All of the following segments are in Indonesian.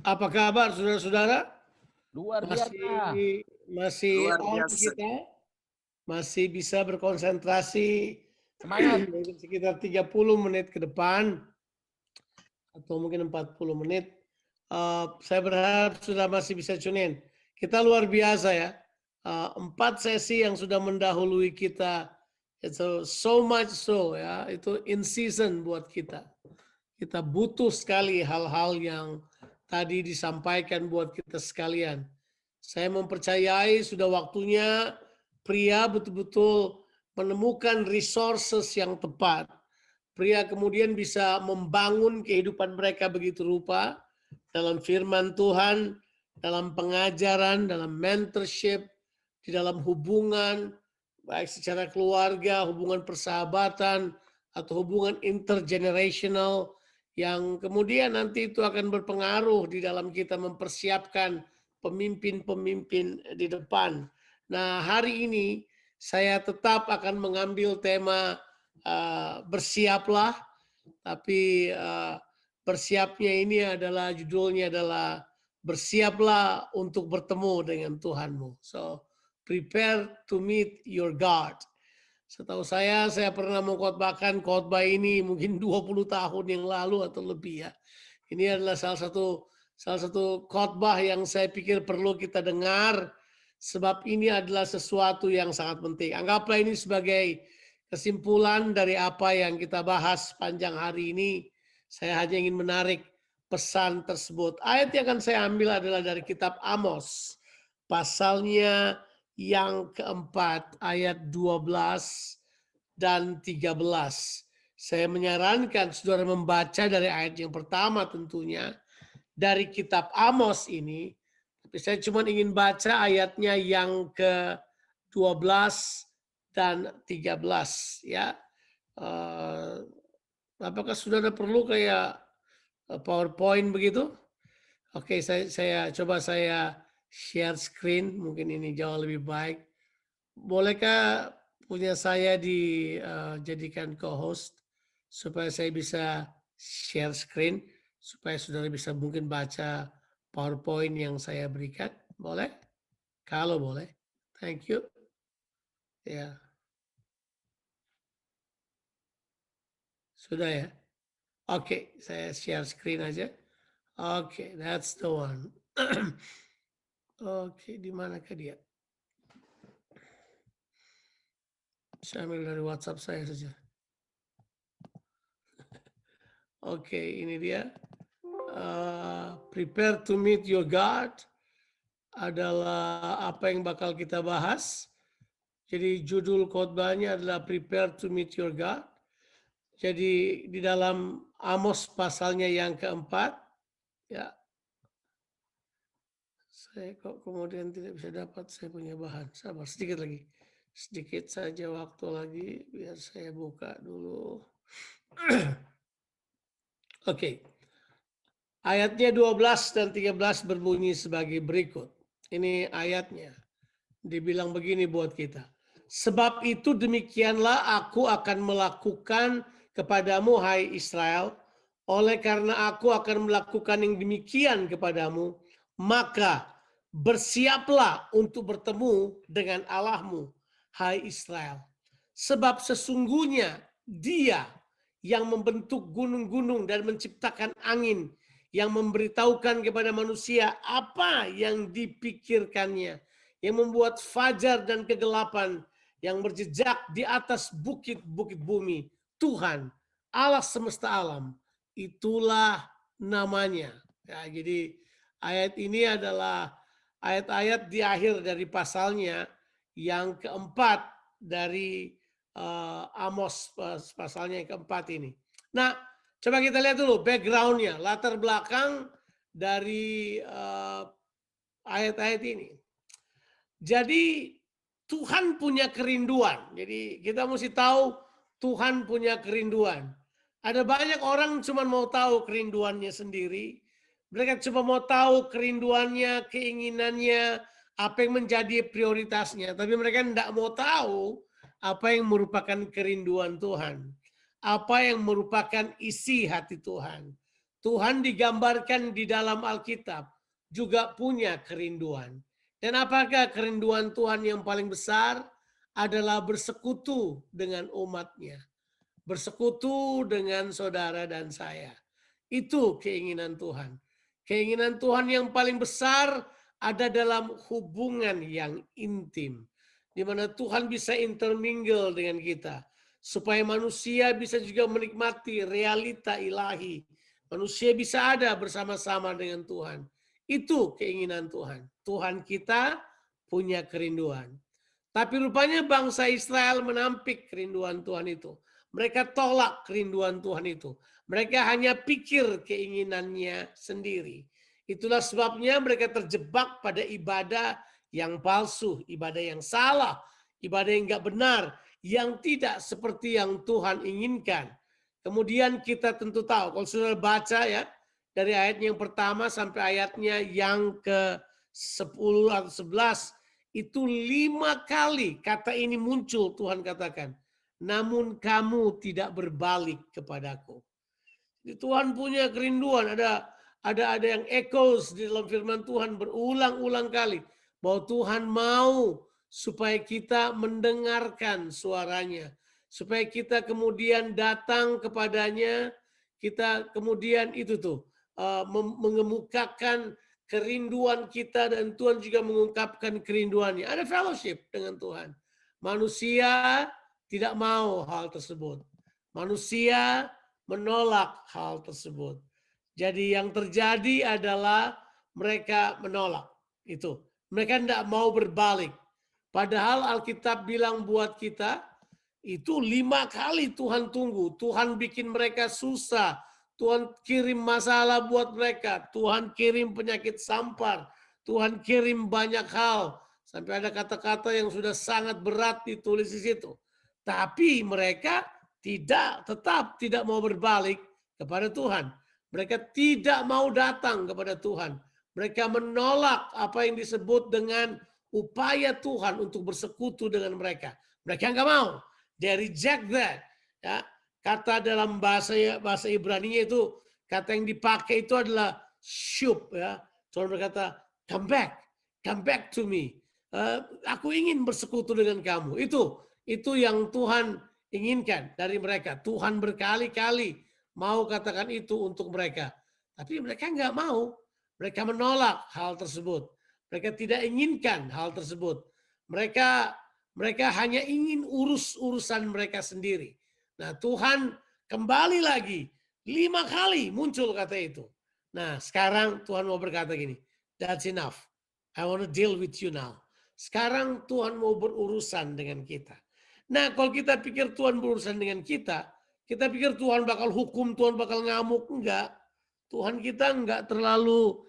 Apa kabar saudara-saudara? Luar biasa. Masih Luar on biasa. kita? Masih bisa berkonsentrasi Semangat. mungkin sekitar 30 menit ke depan atau mungkin 40 menit. Saya berharap sudah masih bisa tune in. Kita luar biasa ya. 4 sesi yang sudah mendahului kita. It's so much so ya. Itu in season buat kita. Kita butuh sekali hal-hal yang tadi disampaikan buat kita sekalian. Saya mempercayai sudah waktunya pria betul-betul menemukan resources yang tepat. Pria kemudian bisa membangun kehidupan mereka begitu rupa dalam firman Tuhan, dalam pengajaran, dalam mentorship, di dalam hubungan, baik secara keluarga, hubungan persahabatan, atau hubungan intergenerational, yang kemudian nanti itu akan berpengaruh di dalam kita mempersiapkan pemimpin-pemimpin di depan. Nah, hari ini saya tetap akan mengambil tema bersiaplah, tapi bersiapnya ini adalah judulnya adalah bersiaplah untuk bertemu dengan Tuhanmu. So, prepare to meet your God. Setahu saya pernah mengkhotbahkan khotbah ini mungkin 20 tahun yang lalu atau lebih ya. Ini adalah salah satu khotbah yang saya pikir perlu kita dengar, sebab ini adalah sesuatu yang sangat penting. Anggaplah ini sebagai kesimpulan dari apa yang kita bahas panjang hari ini. Saya hanya ingin menarik pesan tersebut. Ayat yang akan saya ambil adalah dari kitab Amos, pasalnya yang keempat, ayat 12 dan 13. Saya menyarankan saudara membaca dari ayat yang pertama tentunya, dari kitab Amos ini. Tapi saya cuma ingin baca ayatnya yang ke-12 dan 13 ya. Apakah saudara perlu kayak PowerPoint begitu? Oke, saya coba saya share screen, mungkin ini jauh lebih baik. Bolehkah punya saya dijadikan co-host supaya saya bisa share screen, supaya saudara bisa mungkin baca PowerPoint yang saya berikan? Boleh? Kalau boleh. Thank you. Ya. Sudah ya? Oke, saya share screen aja. Oke, that's the one. Oke, di manakah dia? Saya ambil dari WhatsApp saya saja. Oke, ini dia. Prepare to meet your God adalah apa yang bakal kita bahas. Jadi judul khotbahnya adalah Prepare to meet your God. Jadi di dalam Amos pasalnya yang keempat, ya. Saya kok kemudian tidak bisa dapat saya punya bahan. Sabar sedikit lagi. Sedikit saja waktu lagi biar saya buka dulu. Oke. Ayatnya 12 dan 13 berbunyi sebagai berikut. Ini ayatnya. Dibilang begini buat kita. Sebab itu demikianlah aku akan melakukan kepadamu, hai Israel. Oleh karena aku akan melakukan yang demikian kepadamu, maka bersiaplah untuk bertemu dengan Allahmu, hai Israel. Sebab sesungguhnya Dia yang membentuk gunung-gunung dan menciptakan angin, yang memberitahukan kepada manusia apa yang dipikirkannya, yang membuat fajar dan kegelapan, yang berjejak di atas bukit-bukit bumi. Tuhan, Allah semesta alam, itulah namanya. Ya, jadi ayat ini adalah ayat-ayat di akhir dari pasalnya yang keempat dari Amos, pasalnya yang keempat ini. Nah, coba kita lihat dulu backgroundnya, latar belakang dari ayat-ayat ini. Jadi Tuhan punya kerinduan. Jadi kita mesti tahu Tuhan punya kerinduan. Ada banyak orang cuma mau tahu kerinduannya sendiri. Mereka cuma mau tahu kerinduannya, keinginannya, apa yang menjadi prioritasnya. Tapi mereka tidak mau tahu apa yang merupakan kerinduan Tuhan. Apa yang merupakan isi hati Tuhan. Tuhan digambarkan di dalam Alkitab juga punya kerinduan. Dan apakah kerinduan Tuhan yang paling besar? Adalah bersekutu dengan umatnya. Bersekutu dengan saudara dan saya. Itu keinginan Tuhan. Keinginan Tuhan yang paling besar ada dalam hubungan yang intim. Di mana Tuhan bisa intermingle dengan kita. Supaya manusia bisa juga menikmati realita ilahi. Manusia bisa ada bersama-sama dengan Tuhan. Itu keinginan Tuhan. Tuhan kita punya kerinduan. Tapi rupanya bangsa Israel menampik kerinduan Tuhan itu. Mereka tolak kerinduan Tuhan itu. Mereka hanya pikir keinginannya sendiri. Itulah sebabnya mereka terjebak pada ibadah yang palsu, ibadah yang salah, ibadah yang enggak benar, yang tidak seperti yang Tuhan inginkan. Kemudian kita tentu tahu, kalau saudara baca ya, dari ayat yang pertama sampai ayatnya yang ke-10 atau 11, itu 5 kali kata ini muncul. Tuhan katakan, namun kamu tidak berbalik kepadaku. Tuhan punya kerinduan. Ada yang echoes di dalam firman Tuhan berulang-ulang kali bahwa Tuhan mau supaya kita mendengarkan suaranya, supaya kita kemudian datang kepadanya, kita kemudian itu tuh mengemukakan kerinduan kita, dan Tuhan juga mengungkapkan kerinduannya. Ada fellowship dengan Tuhan. Manusia tidak mau hal tersebut. Manusia menolak hal tersebut. Jadi yang terjadi adalah mereka menolak itu. Mereka tidak mau berbalik. Padahal Alkitab bilang buat kita, itu 5 kali Tuhan tunggu. Tuhan bikin mereka susah. Tuhan kirim masalah buat mereka. Tuhan kirim penyakit sampar. Tuhan kirim banyak hal. Sampai ada kata-kata yang sudah sangat berat ditulis di situ. Tapi mereka tetap tidak mau berbalik kepada Tuhan. Mereka tidak mau datang kepada Tuhan. Mereka menolak apa yang disebut dengan upaya Tuhan untuk bersekutu dengan mereka. Mereka nggak mau. They reject that. Ya. Kata dalam bahasa Ibrani itu, kata yang dipakai itu adalah shub. Ya. Tuhan berkata, come back to me. Aku ingin bersekutu dengan kamu. Itu yang Tuhan inginkan dari mereka. Tuhan berkali-kali mau katakan itu untuk mereka. Tapi mereka nggak mau. Mereka menolak hal tersebut. Mereka tidak inginkan hal tersebut. Mereka hanya ingin urusan mereka sendiri. Nah, Tuhan kembali lagi 5 kali muncul kata itu. Nah, sekarang Tuhan mau berkata gini, that's enough. I want to deal with you now. Sekarang Tuhan mau berurusan dengan kita. Nah, kalau kita pikir Tuhan berurusan dengan kita pikir Tuhan bakal hukum, Tuhan bakal ngamuk. Enggak. Tuhan kita enggak terlalu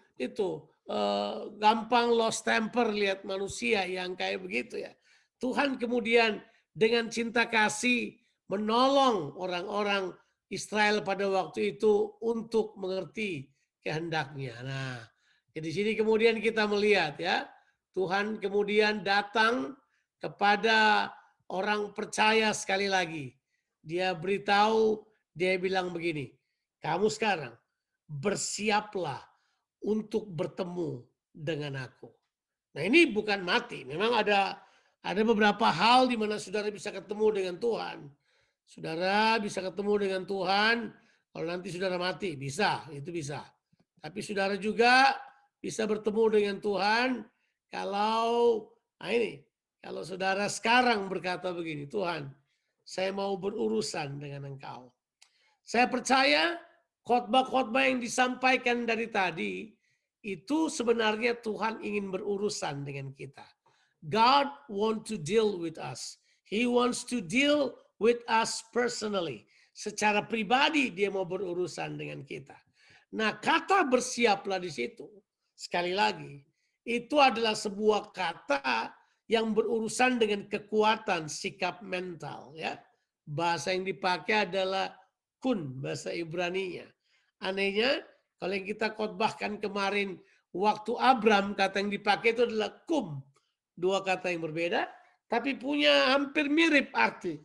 gampang lost temper lihat manusia yang kayak begitu ya. Tuhan kemudian dengan cinta kasih menolong orang-orang Israel pada waktu itu untuk mengerti kehendaknya. Nah, di sini kemudian kita melihat ya, Tuhan kemudian datang kepada orang percaya sekali lagi. Dia beritahu, dia bilang begini, kamu sekarang bersiaplah untuk bertemu dengan aku. Nah, ini bukan mati. Memang ada beberapa hal di mana saudara bisa ketemu dengan Tuhan. Saudara bisa ketemu dengan Tuhan kalau nanti saudara mati, bisa, itu bisa. Tapi saudara juga bisa bertemu dengan Tuhan kalau kalau saudara sekarang berkata begini, Tuhan, saya mau berurusan dengan Engkau. Saya percaya khotbah-khotbah yang disampaikan dari tadi itu sebenarnya Tuhan ingin berurusan dengan kita. God want to deal with us. He wants to deal with us personally. Secara pribadi dia mau berurusan dengan kita. Nah, kata bersiaplah di situ, sekali lagi, itu adalah sebuah kata yang berurusan dengan kekuatan sikap mental. Ya, bahasa yang dipakai adalah kun, bahasa Ibraninya. Anehnya, kalau yang kita khotbahkan kemarin waktu Abram, kata yang dipakai itu adalah kum. 2 kata yang berbeda, tapi punya hampir mirip arti.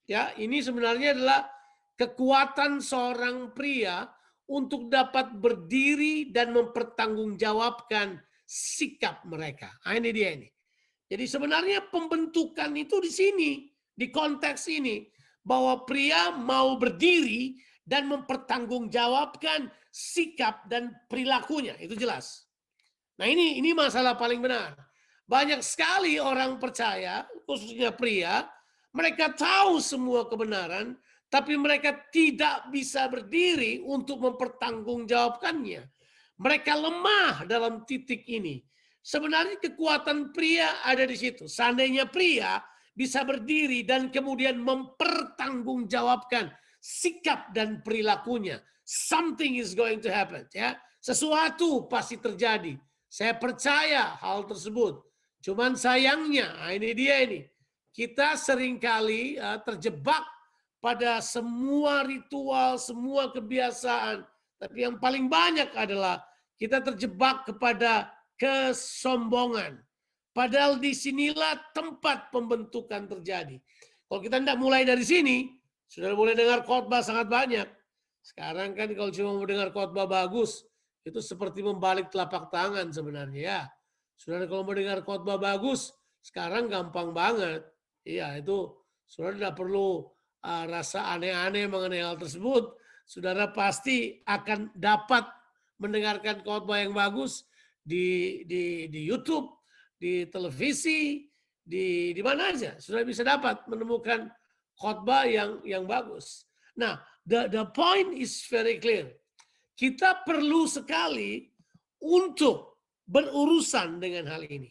Ya, ini sebenarnya adalah kekuatan seorang pria untuk dapat berdiri dan mempertanggungjawabkan sikap mereka. Nah, ini dia ini. Jadi sebenarnya pembentukan itu di sini, di konteks ini, bahwa pria mau berdiri dan mempertanggungjawabkan sikap dan perilakunya, itu jelas. Nah, ini masalah paling benar. Banyak sekali orang percaya, khususnya pria, mereka tahu semua kebenaran, tapi mereka tidak bisa berdiri untuk mempertanggungjawabkannya. Mereka lemah dalam titik ini. Sebenarnya kekuatan pria ada di situ. Seandainya pria bisa berdiri dan kemudian mempertanggungjawabkan sikap dan perilakunya, something is going to happen. Ya, sesuatu pasti terjadi. Saya percaya hal tersebut. Cuman sayangnya, ini dia ini. Kita seringkali terjebak pada semua ritual, semua kebiasaan. Tapi yang paling banyak adalah kita terjebak kepada kesombongan. Padahal disinilah tempat pembentukan terjadi. Kalau kita tidak mulai dari sini, sudah boleh dengar khotbah sangat banyak. Sekarang kan kalau cuma mau dengar khotbah bagus, itu seperti membalik telapak tangan sebenarnya ya. Saudara kalau mau dengar khotbah bagus, sekarang gampang banget. Iya, itu saudara tidak perlu rasa aneh-aneh mengenai hal tersebut. Saudara pasti akan dapat mendengarkan khotbah yang bagus di YouTube, di televisi, di mana aja. Saudara bisa dapat menemukan khotbah yang bagus. Nah, the point is very clear. Kita perlu sekali untuk berurusan dengan hal ini.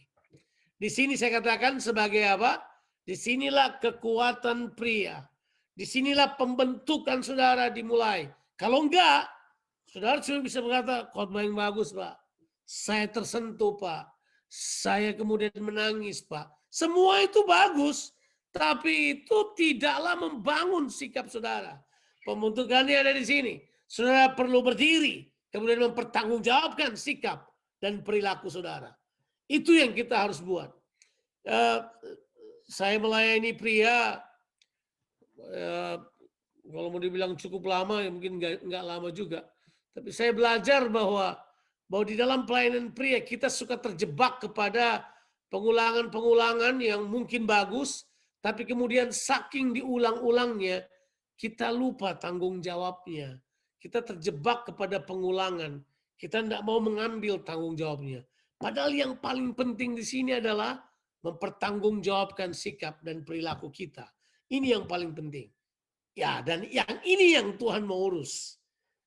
Di sini saya katakan sebagai apa? Disinilah kekuatan pria. Disinilah pembentukan saudara dimulai. Kalau enggak, saudara cuma bisa berkata, khotbah yang bagus Pak. Saya tersentuh Pak. Saya kemudian menangis Pak. Semua itu bagus. Tapi itu tidaklah membangun sikap saudara. Pembentukannya ada di sini. Saudara perlu berdiri, kemudian mempertanggungjawabkan sikap dan perilaku saudara. Itu yang kita harus buat. Saya melayani pria, kalau mau dibilang cukup lama, ya mungkin nggak lama juga. Tapi saya belajar bahwa di dalam pelayanan pria kita suka terjebak kepada pengulangan-pengulangan yang mungkin bagus, tapi kemudian saking diulang-ulangnya, kita lupa tanggung jawabnya. Kita terjebak kepada pengulangan. Kita tidak mau mengambil tanggung jawabnya. Padahal yang paling penting di sini adalah mempertanggungjawabkan sikap dan perilaku kita. Ini yang paling penting. Ya, dan yang ini yang Tuhan mau urus.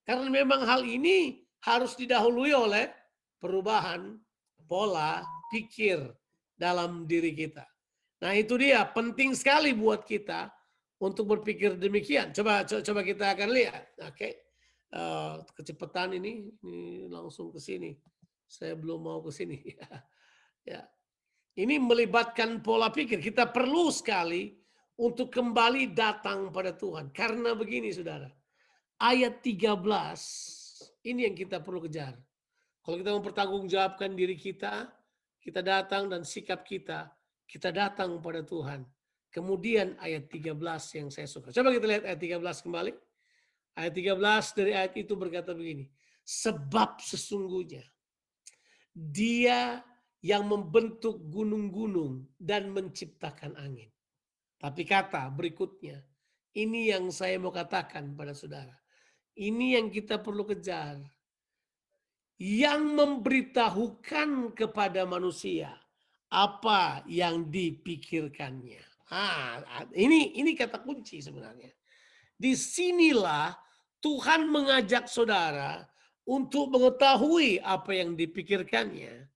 Karena memang hal ini harus didahului oleh perubahan pola pikir dalam diri kita. Nah, itu dia penting sekali buat kita untuk berpikir demikian. Coba kita akan lihat. Oke. Kecepatan ini langsung ke sini. Saya belum mau ke sini. Ya. Ini melibatkan pola pikir. Kita perlu sekali untuk kembali datang pada Tuhan. Karena begini saudara. Ayat 13 ini yang kita perlu kejar. Kalau kita mempertanggungjawabkan diri kita datang dan sikap kita datang pada Tuhan. Kemudian ayat 13 yang saya suka. Coba kita lihat ayat 13 kembali. Ayat 13 dari ayat itu berkata begini. Sebab sesungguhnya Dia yang membentuk gunung-gunung dan menciptakan angin. Tapi kata berikutnya, ini yang saya mau katakan pada saudara. Ini yang kita perlu kejar. Yang memberitahukan kepada manusia apa yang dipikirkannya. Ini kata kunci sebenarnya. Disinilah Tuhan mengajak saudara untuk mengetahui apa yang dipikirkannya.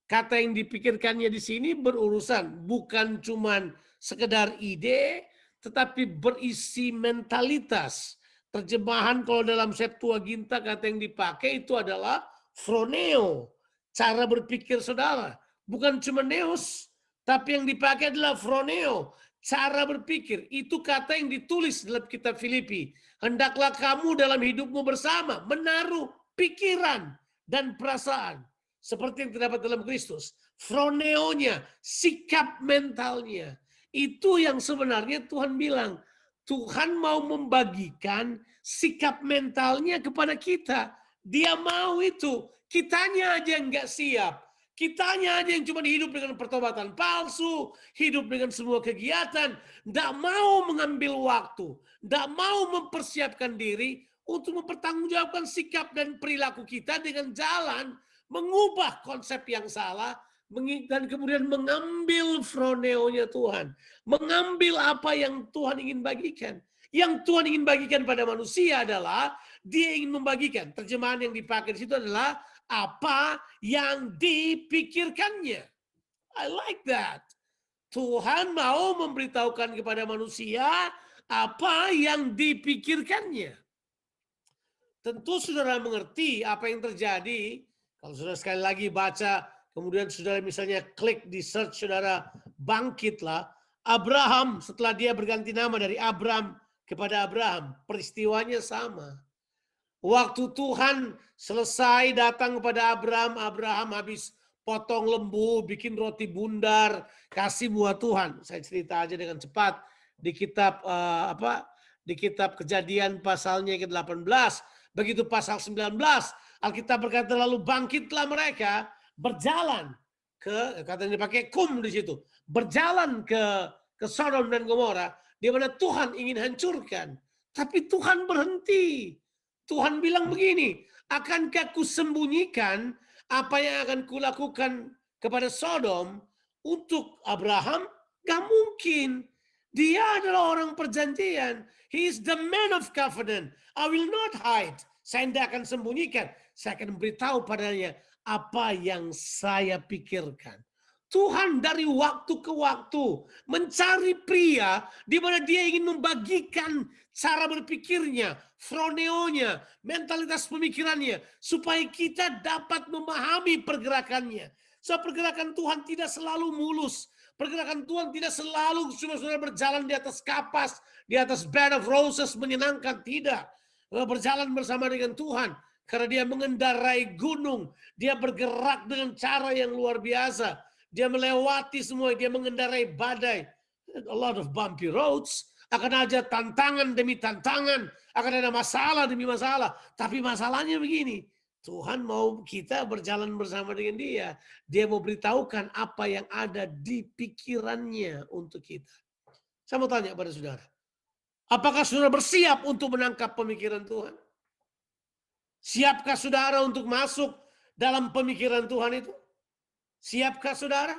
Kata yang dipikirkannya di sini berurusan bukan cuman sekedar ide, tetapi berisi mentalitas. Terjemahan kalau dalam Septuaginta kata yang dipakai itu adalah phroneo, cara berpikir saudara. Bukan cuma neos, tapi yang dipakai adalah phroneo, cara berpikir. Itu kata yang ditulis dalam kitab Filipi. Hendaklah kamu dalam hidupmu bersama menaruh pikiran dan perasaan seperti yang terdapat dalam Kristus. Phroneonya, sikap mentalnya. Itu yang sebenarnya Tuhan bilang, Tuhan mau membagikan sikap mentalnya kepada kita. Dia mau itu. Kitanya aja yang nggak siap. Kitanya aja yang cuma hidup dengan pertobatan palsu, hidup dengan semua kegiatan, nggak mau mengambil waktu, nggak mau mempersiapkan diri untuk mempertanggungjawabkan sikap dan perilaku kita dengan jalan mengubah konsep yang salah dan kemudian mengambil froneonya Tuhan, mengambil apa yang Tuhan ingin bagikan. Yang Tuhan ingin bagikan pada manusia adalah dia ingin membagikan. Terjemahan yang dipakai di situ adalah apa yang dipikirkannya. I like that. Tuhan mau memberitahukan kepada manusia apa yang dipikirkannya. Tentu saudara mengerti apa yang terjadi. Kalau saudara sekali lagi baca, kemudian saudara misalnya klik di search, saudara bangkitlah. Abraham setelah dia berganti nama dari Abram kepada Abraham, peristiwanya sama. Waktu Tuhan selesai datang kepada Abraham, Abraham habis potong lembu, bikin roti bundar, kasih buat Tuhan. Saya cerita aja dengan cepat di kitab Di kitab Kejadian pasalnya ke-18, begitu pasal 19, Alkitab berkata lalu bangkitlah mereka berjalan ke, katanya dipakai kum di situ, berjalan ke Sodom dan Gomora di mana Tuhan ingin hancurkan, tapi Tuhan berhenti. Tuhan bilang begini, akankah kusembunyikan apa yang akan kulakukan kepada Sodom untuk Abraham? Gak mungkin. Dia adalah orang perjanjian. He is the man of covenant. I will not hide. Saya tidak akan sembunyikan. Saya akan beritahu padanya apa yang saya pikirkan. Tuhan dari waktu ke waktu mencari pria di mana dia ingin membagikan cara berpikirnya, froneonya, mentalitas pemikirannya, supaya kita dapat memahami pergerakannya. So, pergerakan Tuhan tidak selalu mulus. Pergerakan Tuhan tidak selalu cuma saudara berjalan di atas kapas, di atas bed of roses menyenangkan. Tidak. Berjalan bersama dengan Tuhan. Karena dia mengendarai gunung. Dia bergerak dengan cara yang luar biasa. Dia melewati semua, dia mengendarai badai. A lot of bumpy roads. Akan ada tantangan demi tantangan. Akan ada masalah demi masalah. Tapi masalahnya begini. Tuhan mau kita berjalan bersama dengan dia. Dia mau beritahukan apa yang ada di pikirannya untuk kita. Saya mau tanya pada saudara. Apakah saudara bersiap untuk menangkap pemikiran Tuhan? Siapkah saudara untuk masuk dalam pemikiran Tuhan itu? Siapkah saudara?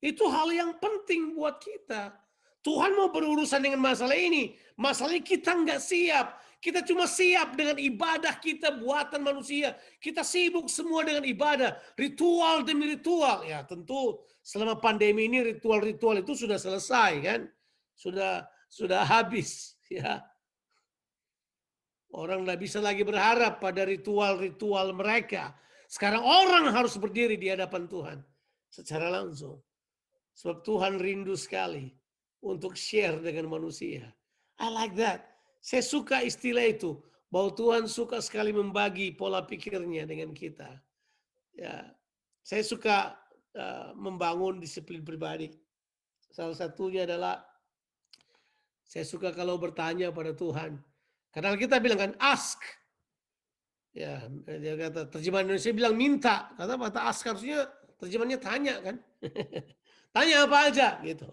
Itu hal yang penting buat kita. Tuhan mau berurusan dengan masalah ini. Masalahnya kita nggak siap. Kita cuma siap dengan ibadah kita buatan manusia. Kita sibuk semua dengan ibadah. Ritual demi ritual. Ya tentu selama pandemi ini ritual-ritual itu sudah selesai kan. Sudah habis. Ya. Orang nggak bisa lagi berharap pada ritual-ritual mereka. Sekarang orang harus berdiri di hadapan Tuhan secara langsung. Sebab Tuhan rindu sekali untuk share dengan manusia. I like that. Saya suka istilah itu. Bahwa Tuhan suka sekali membagi pola pikirnya dengan kita. Ya, saya suka membangun disiplin pribadi. Salah satunya adalah saya suka kalau bertanya pada Tuhan. Karena kita bilang kan ask. Ya, dia kata terjemahan Indonesia bilang minta. Kata ask harusnya terjemahannya tanya kan. Tanya apa aja gitu.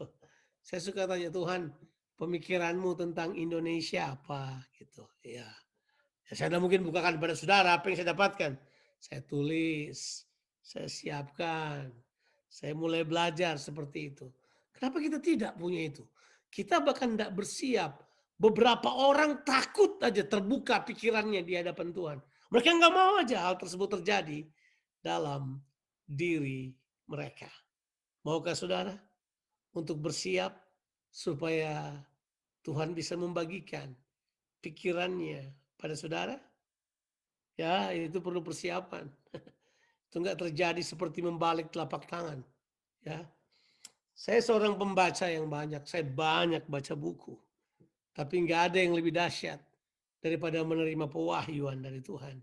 Saya suka tanya Tuhan, pemikiranmu tentang Indonesia apa gitu. Ya. Saya tidak mungkin bukakan pada saudara apa yang saya dapatkan. Saya tulis, saya siapkan, saya mulai belajar seperti itu. Kenapa kita tidak punya itu? Kita bahkan tidak bersiap. Beberapa orang takut aja terbuka pikirannya di hadapan Tuhan. Mereka nggak mau aja hal tersebut terjadi dalam diri mereka. Maukah saudara untuk bersiap supaya Tuhan bisa membagikan pikirannya pada saudara? Ya, itu perlu persiapan. Itu enggak terjadi seperti membalik telapak tangan. Ya. Saya seorang pembaca yang banyak. Saya banyak baca buku. Tapi enggak ada yang lebih dahsyat daripada menerima pewahyuan dari Tuhan.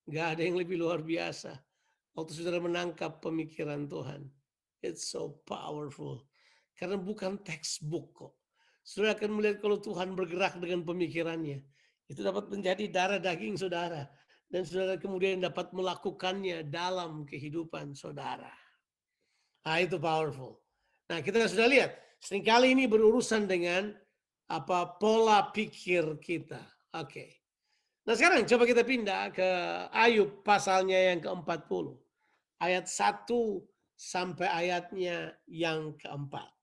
Enggak ada yang lebih luar biasa. Waktu saudara menangkap pemikiran Tuhan. It's so powerful. Karena bukan textbook kok. Saudara akan melihat kalau Tuhan bergerak dengan pemikirannya. Itu dapat menjadi darah daging saudara. Dan saudara kemudian dapat melakukannya dalam kehidupan saudara. Nah, itu powerful. Nah, kita sudah lihat. Seringkali ini berurusan dengan pola pikir kita. Oke. Nah, sekarang coba kita pindah ke Ayub pasalnya yang ke-40. Ayat 1 sampai ayatnya yang keempat.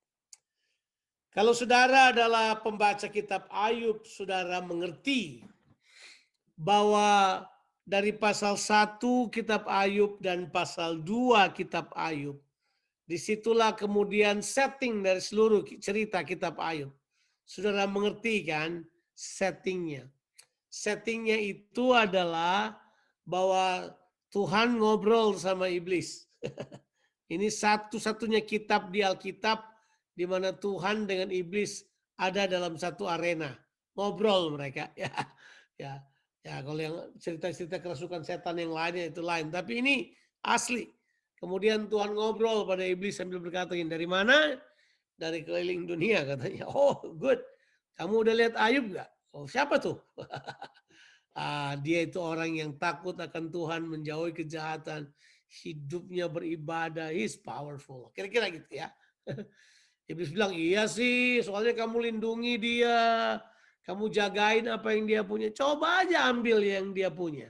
Kalau saudara adalah pembaca kitab Ayub, saudara mengerti bahwa dari pasal 1 kitab Ayub dan pasal 2 kitab Ayub, disitulah kemudian setting dari seluruh cerita kitab Ayub. Saudara mengerti kan settingnya. Settingnya itu adalah bahwa Tuhan ngobrol sama iblis. Ini satu-satunya kitab di Alkitab di mana Tuhan dengan iblis ada dalam satu arena. Ngobrol mereka. Ya, kalau yang cerita-cerita kerasukan setan yang lainnya itu lain. Tapi ini asli. Kemudian Tuhan ngobrol pada iblis sambil berkata, dari mana? Dari keliling dunia katanya. Oh, good. Kamu udah lihat Ayub gak? Oh, siapa tuh? Dia itu orang yang takut akan Tuhan, menjauhi kejahatan, hidupnya beribadah, he's powerful. Kira-kira gitu ya. Iblis bilang, iya sih, soalnya kamu lindungi dia, kamu jagain apa yang dia punya, coba aja ambil yang dia punya.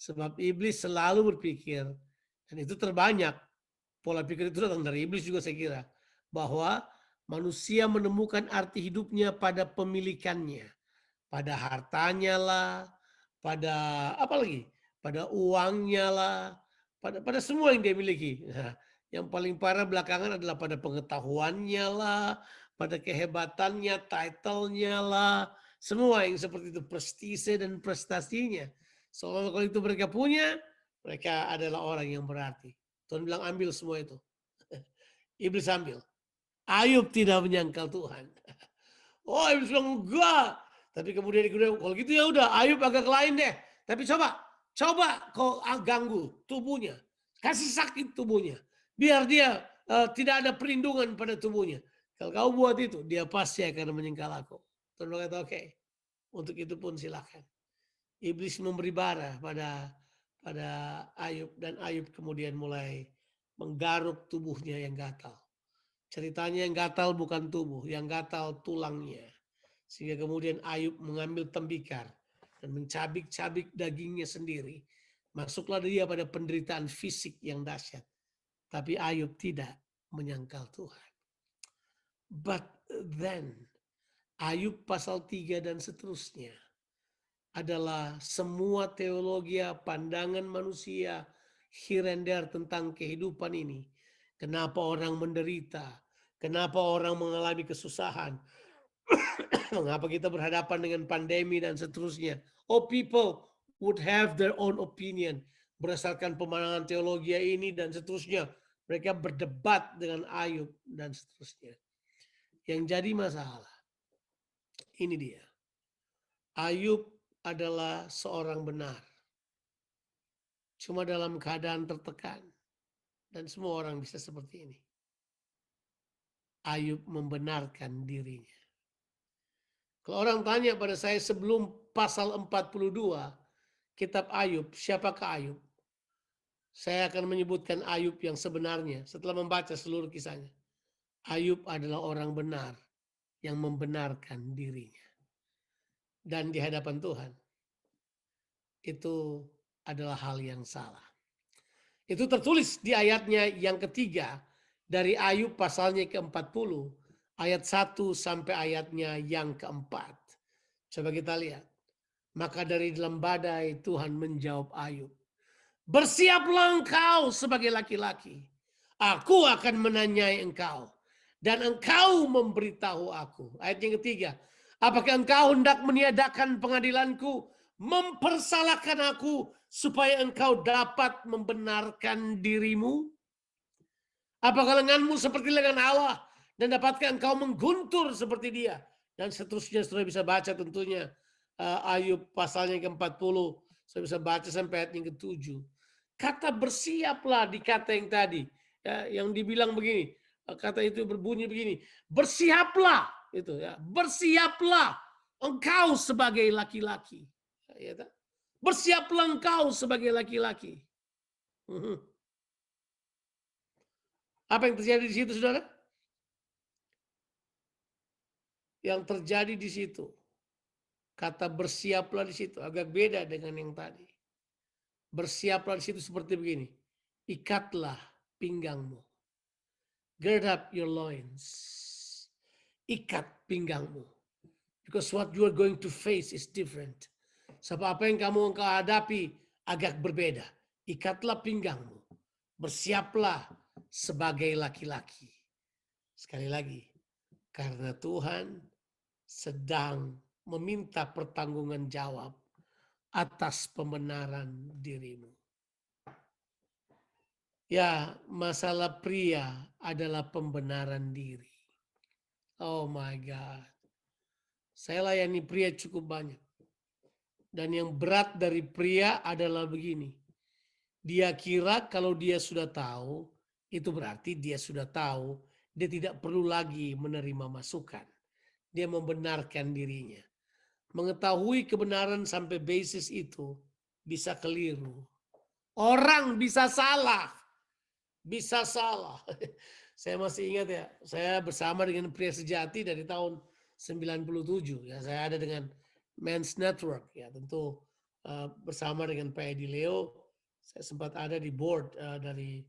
Sebab iblis selalu berpikir, dan itu terbanyak, pola pikir itu datang dari iblis juga saya kira, bahwa manusia menemukan arti hidupnya pada pemilikannya, pada hartanya lah, pada apa lagi? Pada uangnya lah, pada semua yang dia miliki. Nah, yang paling parah belakangan adalah pada pengetahuannya lah, pada kehebatannya, title-nya lah, semua yang seperti itu, prestise dan prestasinya. Soalnya kalau itu mereka punya, mereka adalah orang yang berarti. Tuhan bilang ambil semua itu. Iblis ambil. Ayub tidak menyangkal Tuhan. Oh, Iblis bilang enggak. Tapi kemudian kalau gitu ya udah, Ayub agak lain deh. Tapi coba kau ganggu tubuhnya, kasih sakit tubuhnya, biar dia tidak ada perlindungan pada tubuhnya. Kalau kau buat itu, dia pasti akan menyangkal aku. Tuhan berkata oke, untuk itu pun silakan. Iblis memberi bara pada Ayub dan Ayub kemudian mulai menggaruk tubuhnya yang gatal. Ceritanya yang gatal bukan tubuh, yang gatal tulangnya. Sehingga kemudian Ayub mengambil tembikar dan mencabik-cabik dagingnya sendiri. Masuklah dia pada penderitaan fisik yang dahsyat. Tapi Ayub tidak menyangkal Tuhan. But then, Ayub pasal 3 dan seterusnya adalah semua teologi, pandangan manusia, here and there tentang kehidupan ini. Kenapa orang menderita? Kenapa orang mengalami kesusahan? Mengapa kita berhadapan dengan pandemi dan seterusnya? Oh, people would have their own opinion berdasarkan pemandangan teologi ini dan seterusnya. Mereka berdebat dengan Ayub dan seterusnya. Yang jadi masalah, ini dia. Ayub adalah seorang benar. Cuma dalam keadaan tertekan. Dan semua orang bisa seperti ini. Ayub membenarkan dirinya. Kalau orang tanya pada saya sebelum pasal 42 kitab Ayub, siapakah Ayub? Saya akan menyebutkan Ayub yang sebenarnya setelah membaca seluruh kisahnya. Ayub adalah orang benar yang membenarkan dirinya. Dan di hadapan Tuhan, itu adalah hal yang salah. Itu tertulis di ayatnya yang ketiga dari Ayub pasalnya ke-40. Ayat 1 sampai ayatnya yang keempat. Coba kita lihat. Maka dari dalam badai Tuhan menjawab Ayub. Bersiaplah engkau sebagai laki-laki. Aku akan menanyai engkau. Dan engkau memberitahu aku. Ayat yang ketiga. Apakah engkau hendak meniadakan pengadilanku? Mempersalahkan aku supaya engkau dapat membenarkan dirimu? Apakah lenganmu seperti lengan Allah? Dan dapatkah engkau mengguntur seperti dia? Dan seterusnya sudah bisa baca tentunya. Ayub pasalnya ke-40. Saya bisa baca sampai ayat yang ke-7. Kata bersiaplah di kata yang tadi. Yang dibilang begini. Kata itu berbunyi begini. Bersiaplah. itu ya. Bersiaplah engkau sebagai laki-laki. Ya, tak? Bersiaplah engkau sebagai laki-laki. Apa yang terjadi di situ, saudara? Yang terjadi di situ, kata bersiaplah di situ agak beda dengan yang tadi. Bersiaplah di situ seperti begini. Ikatlah pinggangmu. Gird up your loins. Ikat pinggangmu. Because what you are going to face is different. Sebab apa yang kamu hadapi agak berbeda. Ikatlah pinggangmu. Bersiaplah sebagai laki-laki. Sekali lagi. Karena Tuhan sedang meminta pertanggungan jawab atas pembenaran dirimu. Ya, masalah pria adalah pembenaran diri. Oh my God. Saya layani pria cukup banyak. Dan yang berat dari pria adalah begini. Dia kira kalau dia sudah tahu, itu berarti dia sudah tahu. Dia tidak perlu lagi menerima masukan. Dia membenarkan dirinya. Mengetahui kebenaran sampai basis itu bisa keliru. Orang bisa salah. Bisa salah. Saya masih ingat ya, saya bersama dengan pria sejati dari tahun 97. Ya, saya ada dengan Men's Network. Ya, tentu bersama dengan Pak Edi Leo, saya sempat ada di board dari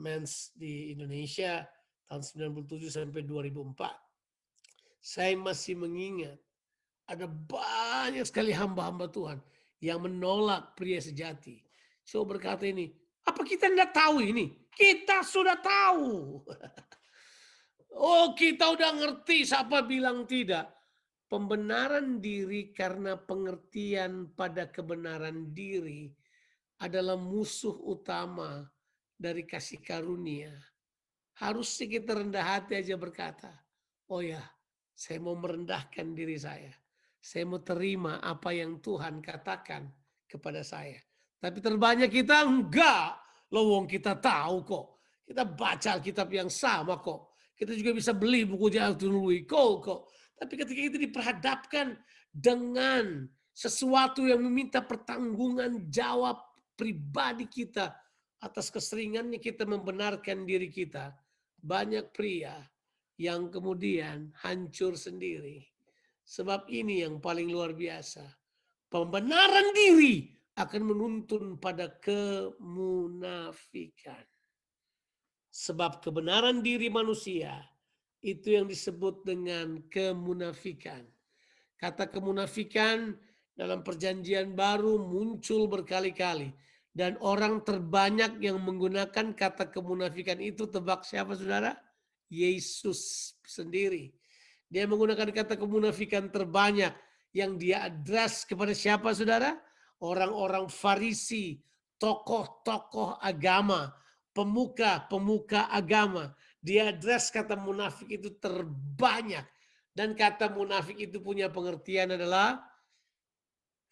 Men's di Indonesia tahun 97 sampai 2004. Saya masih mengingat ada banyak sekali hamba-hamba Tuhan yang menolak pria sejati. So berkata ini, apa kita tidak tahu ini? Kita sudah tahu. Oh, kita udah ngerti, siapa bilang tidak? Pembenaran diri karena pengertian pada kebenaran diri adalah musuh utama dari kasih karunia. Harusnya kita rendah hati aja berkata, oh ya, saya mau merendahkan diri saya. Saya mau terima apa yang Tuhan katakan kepada saya. Tapi terbanyak kita enggak. Loh, wong kita tahu kok. Kita baca Alkitab yang sama kok. Kita juga bisa beli buku Jonathan Louis Cole kok. Tapi ketika itu diperhadapkan dengan sesuatu yang meminta pertanggungan jawab pribadi kita atas keseringannya kita membenarkan diri kita, banyak pria yang kemudian hancur sendiri. Sebab ini yang paling luar biasa. Pembenaran diri akan menuntun pada kemunafikan. Sebab kebenaran diri manusia itu yang disebut dengan kemunafikan. Kata kemunafikan dalam perjanjian baru muncul berkali-kali. Dan orang terbanyak yang menggunakan kata kemunafikan itu, tebak siapa saudara? Yesus sendiri. Dia menggunakan kata kemunafikan terbanyak yang dia address kepada siapa saudara? Orang-orang Farisi, tokoh-tokoh agama, pemuka-pemuka agama. Dia address kata munafik itu terbanyak. Dan kata munafik itu punya pengertian adalah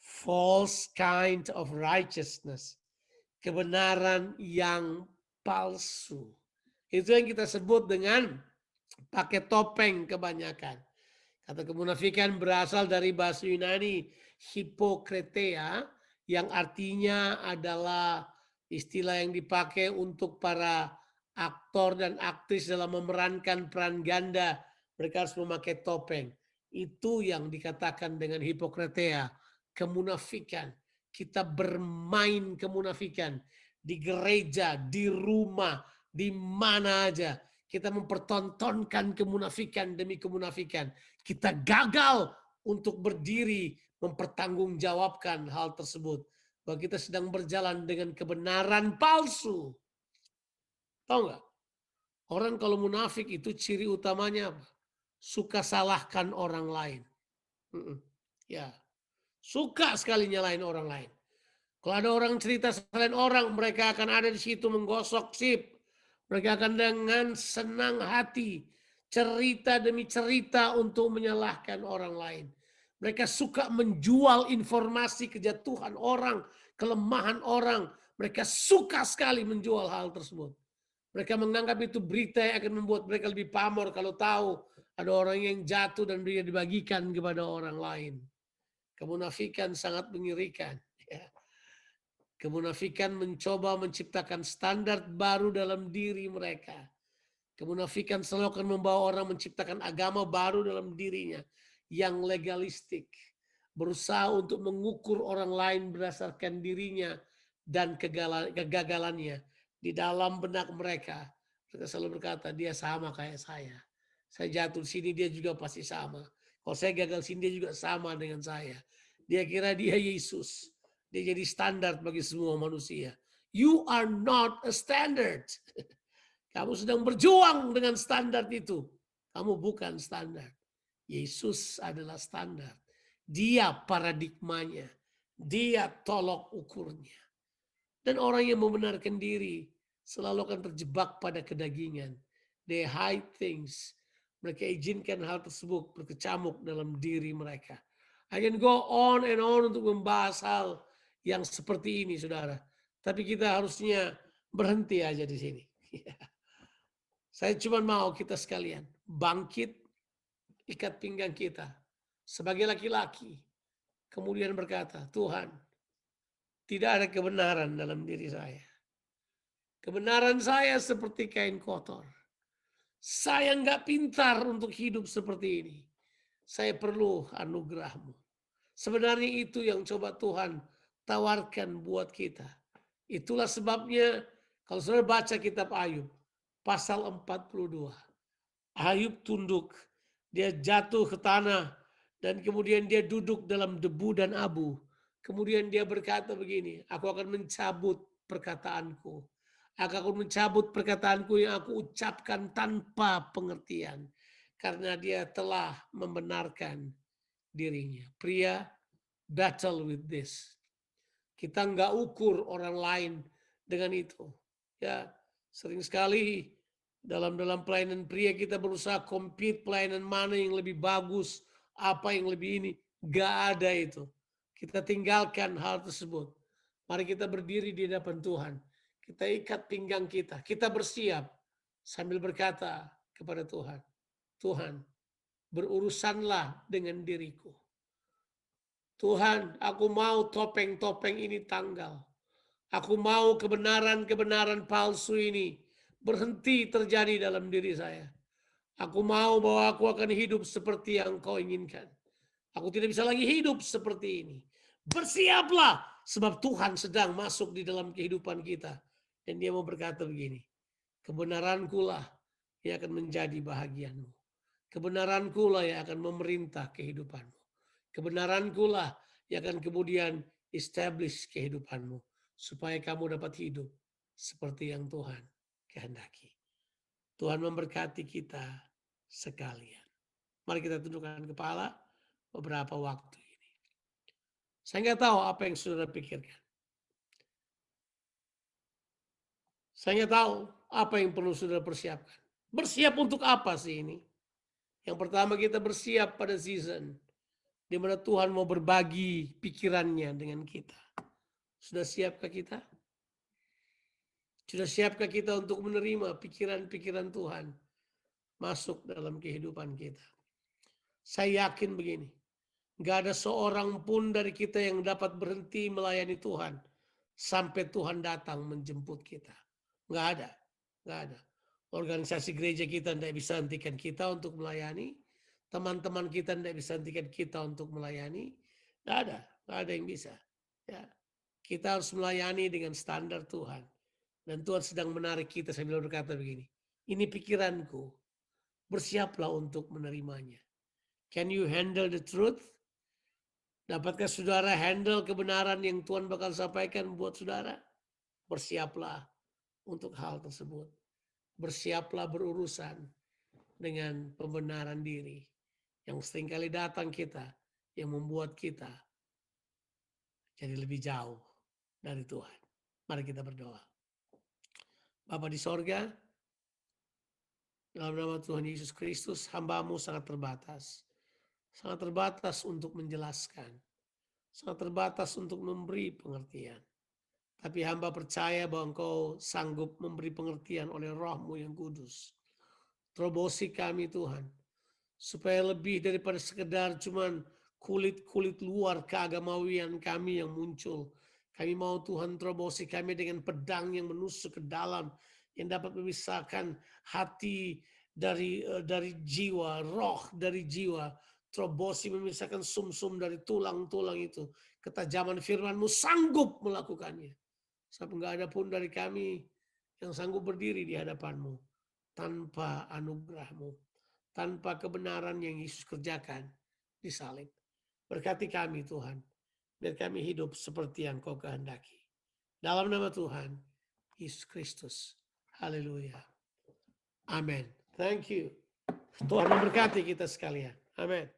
false kind of righteousness. Kebenaran yang palsu. Itu yang kita sebut dengan pakai topeng kebanyakan. Kata kemunafikan berasal dari bahasa Yunani hipokretea yang artinya adalah istilah yang dipakai untuk para aktor dan aktris dalam memerankan peran ganda. Mereka harus memakai topeng. Itu yang dikatakan dengan hipokretea, kemunafikan. Kita bermain kemunafikan di gereja, di rumah, di mana aja. Kita mempertontonkan kemunafikan demi kemunafikan. Kita gagal untuk berdiri mempertanggungjawabkan hal tersebut. Bahwa kita sedang berjalan dengan kebenaran palsu. Tahu nggak? Orang kalau munafik itu ciri utamanya apa? Suka salahkan orang lain. Ya, suka sekali nyalain orang lain. Kalau ada orang cerita selain orang, mereka akan ada di situ menggosok sip. Mereka akan dengan senang hati cerita demi cerita untuk menyalahkan orang lain. Mereka suka menjual informasi kejatuhan orang, kelemahan orang. Mereka suka sekali menjual hal tersebut. Mereka menganggap itu berita yang akan membuat mereka lebih pamor kalau tahu Ada orang yang jatuh dan dia dibagikan kepada orang lain. Kemunafikan sangat mengerikan. Ya. Kemunafikan mencoba menciptakan standar baru dalam diri mereka. Kemunafikan selalu akan membawa orang menciptakan agama baru dalam dirinya yang legalistik. Berusaha untuk mengukur orang lain berdasarkan dirinya dan kegagalannya. Di dalam benak mereka, mereka selalu berkata, dia sama kayak saya. Saya jatuh di sini, dia juga pasti sama. Kalau saya gagal di sini, dia juga sama dengan saya. Dia kira dia Yesus. Dia jadi standar bagi semua manusia. You are not a standard. Kamu sedang berjuang dengan standar itu. Kamu bukan standar. Yesus adalah standar. Dia paradigmanya. Dia tolok ukurnya. Dan orang yang membenarkan diri selalu akan terjebak pada kedagingan. They hide things. Mereka izinkan hal tersebut berkecamuk dalam diri mereka. I can go on and on untuk membahas hal yang seperti ini, saudara. Tapi kita harusnya berhenti aja di sini. Saya cuma mau kita sekalian bangkit, ikat pinggang kita sebagai laki-laki. Kemudian berkata, Tuhan, tidak ada kebenaran dalam diri saya. Kebenaran saya seperti kain kotor. Saya nggak pintar untuk hidup seperti ini. Saya perlu anugerah-Mu. Sebenarnya itu yang coba Tuhan tawarkan buat kita. Itulah sebabnya kalau saudara baca kitab Ayub, pasal 42. Ayub tunduk, dia jatuh ke tanah, dan kemudian dia duduk dalam debu dan abu. Kemudian dia berkata begini, aku akan mencabut perkataanku. Aku akan mencabut perkataanku yang aku ucapkan tanpa pengertian. Karena dia telah membenarkan dirinya. Pria, battle with this. Kita nggak ukur orang lain dengan itu. Ya, sering sekali dalam pelayanan pria kita berusaha compete pelayanan mana yang lebih bagus, apa yang lebih ini. Nggak ada itu. Kita tinggalkan hal tersebut. Mari kita berdiri di hadapan Tuhan. Kita ikat pinggang kita. Kita bersiap sambil berkata kepada Tuhan, Tuhan, berurusanlah dengan diriku. Tuhan, aku mau topeng-topeng ini tanggal. Aku mau kebenaran-kebenaran palsu ini berhenti terjadi dalam diri saya. Aku mau bahwa aku akan hidup seperti yang kau inginkan. Aku tidak bisa lagi hidup seperti ini. Bersiaplah, sebab Tuhan sedang masuk di dalam kehidupan kita. Dan dia mau berkata begini, kebenaranku lah yang akan menjadi bahagianmu. Kebenaranku lah yang akan memerintah kehidupanmu. Kebenaranku lah yang akan kemudian establish kehidupanmu. Supaya kamu dapat hidup seperti yang Tuhan kehendaki. Tuhan memberkati kita sekalian. Mari kita tundukkan kepala beberapa waktu ini. Saya nggak tahu apa yang saudara pikirkan. Saya nggak tahu apa yang perlu saudara persiapkan. Bersiap untuk apa sih ini? Yang pertama kita bersiap pada season di mana Tuhan mau berbagi pikirannya dengan kita. Sudah siapkah kita? Sudah siapkah kita untuk menerima pikiran-pikiran Tuhan masuk dalam kehidupan kita? Saya yakin begini, gak ada seorang pun dari kita yang dapat berhenti melayani Tuhan sampai Tuhan datang menjemput kita. Gak ada, gak ada. Organisasi gereja kita tidak bisa hentikan kita untuk melayani. Teman-teman kita tidak bisa hentikan kita untuk melayani. Gak ada yang bisa. Ya. Kita harus melayani dengan standar Tuhan. Dan Tuhan sedang menarik kita sambil berkata begini, ini pikiranku, bersiaplah untuk menerimanya. Can you handle the truth? Dapatkah saudara handle kebenaran yang Tuhan bakal sampaikan buat saudara? Bersiaplah untuk hal tersebut. Bersiaplah berurusan dengan pembenaran diri yang seringkali datang kita, yang membuat kita jadi lebih jauh dari Tuhan. Mari kita berdoa. Bapa di sorga, dalam nama Tuhan Yesus Kristus, hamba-Mu sangat terbatas. Sangat terbatas untuk menjelaskan. Sangat terbatas untuk memberi pengertian. Tapi hamba percaya bahwa Engkau sanggup memberi pengertian oleh Roh-Mu yang kudus. Terobosi kami Tuhan. supaya lebih daripada sekedar cuman kulit-kulit luar keagamawian kami yang muncul. Kami mau Tuhan terobosi kami dengan pedang yang menusuk ke dalam, yang dapat memisahkan hati dari jiwa, roh dari jiwa, terobosi memisahkan sum-sum dari tulang-tulang itu. Ketajaman firman-Mu sanggup melakukannya. Sebab enggak ada pun dari kami yang sanggup berdiri di hadapan-Mu tanpa anugerah-Mu, tanpa kebenaran yang Yesus kerjakan di salib. Berkati kami Tuhan, biar kami hidup seperti yang Kau kehendaki. Dalam nama Tuhan Yesus Kristus. Haleluya. Amin. Thank you. Tuhan memberkati kita sekalian. Amin.